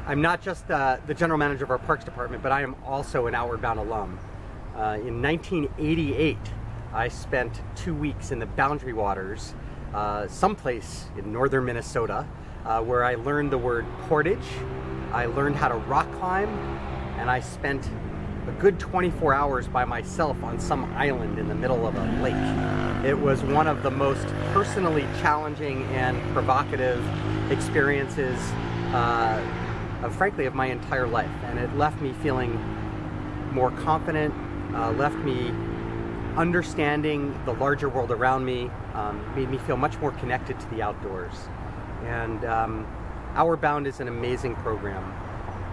I'm not just the general manager of our parks department, but I am also an Outward Bound alum. In 1988, I spent 2 weeks in the Boundary Waters, someplace in northern Minnesota, where I learned the word portage, I learned how to rock climb, and I spent a good 24 hours by myself on some island in the middle of a lake. It was one of the most personally challenging and provocative experiences frankly, of my entire life, and it left me feeling more confident, left me understanding the larger world around me, made me feel much more connected to the outdoors. And Outward Bound is an amazing program.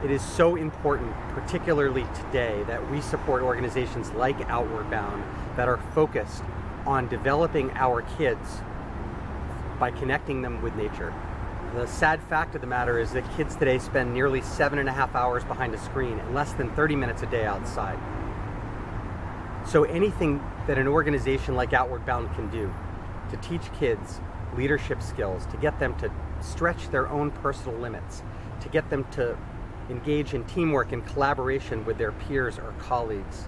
It is so important, particularly today, that we support organizations like Outward Bound that are focused on developing our kids by connecting them with nature. The sad fact of the matter is that kids today spend nearly 7.5 hours behind a screen and less than 30 minutes a day outside. So anything that an organization like Outward Bound can do to teach kids leadership skills, to get them to stretch their own personal limits, to get them to engage in teamwork and collaboration with their peers or colleagues,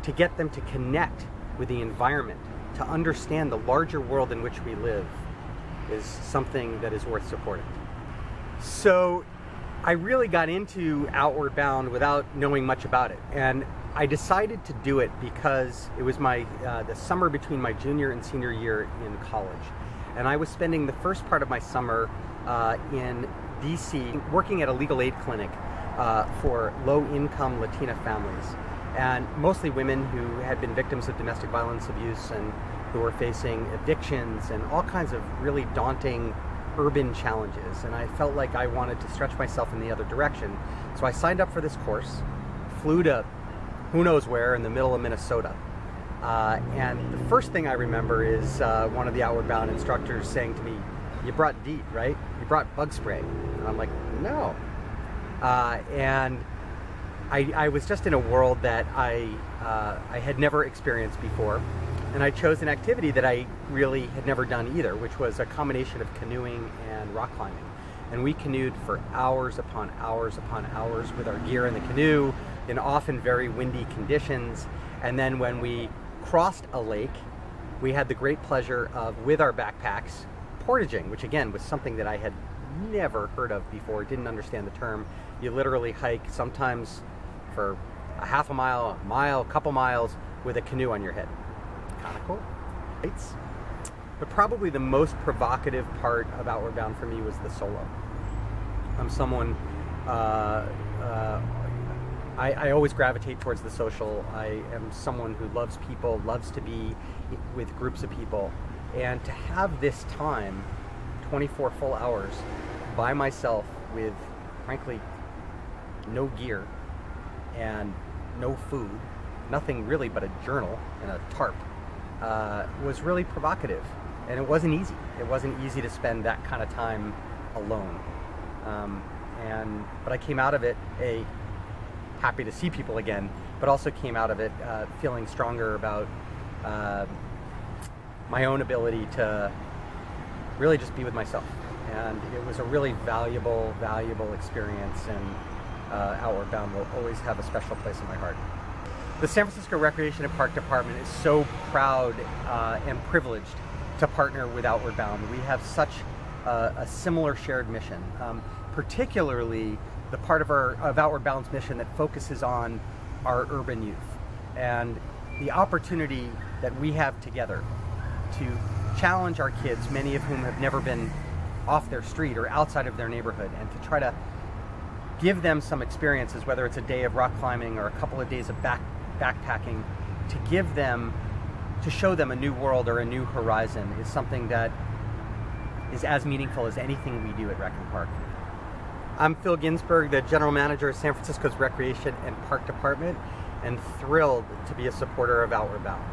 to get them to connect with the environment, to understand the larger world in which we live, is something that is worth supporting. So I really got into Outward Bound without knowing much about it, and I decided to do it because it was the summer between my junior and senior year in college, and I was spending the first part of my summer in DC working at a legal aid clinic for low-income Latina families, and mostly women who had been victims of domestic violence abuse and who were facing evictions and all kinds of really daunting urban challenges. And I felt like I wanted to stretch myself in the other direction. So I signed up for this course, flew to who knows where in the middle of Minnesota. And the first thing I remember is one of the Outward Bound instructors saying to me, "You brought DEET, right? You brought bug spray." And I'm like, "No." And I was just in a world that I had never experienced before. And I chose an activity that I really had never done either, which was a combination of canoeing and rock climbing. And we canoed for hours upon hours upon hours with our gear in the canoe in often very windy conditions. And then when we crossed a lake, we had the great pleasure of, with our backpacks, portaging, which again was something that I had never heard of before, didn't understand the term. You literally hike sometimes for a half a mile, a couple miles with a canoe on your head. Kind of cool. But probably the most provocative part of Outward Bound for me was the solo. I'm someone, I always gravitate towards the social. I am someone who loves people, loves to be with groups of people. And to have this time, 24 full hours, by myself with, frankly, no gear and no food, nothing really but a journal and a tarp, was really provocative, and it wasn't easy. It wasn't easy to spend that kind of time alone. But I came out of it happy to see people again, but also came out of it feeling stronger about my own ability to really just be with myself. And it was a really valuable experience, and Outward Bound will always have a special place in my heart. The San Francisco Recreation and Park Department is so proud and privileged to partner with Outward Bound. We have such a similar shared mission, particularly the part of Outward Bound's mission that focuses on our urban youth, and the opportunity that we have together to challenge our kids, many of whom have never been off their street or outside of their neighborhood, and to try to give them some experiences, whether it's a day of rock climbing or a couple of days of backpacking, to show them a new world or a new horizon, is something that is as meaningful as anything we do at Rec and Park. I'm Phil Ginsburg, the General Manager of San Francisco's Recreation and Park Department, and thrilled to be a supporter of Outward Bound.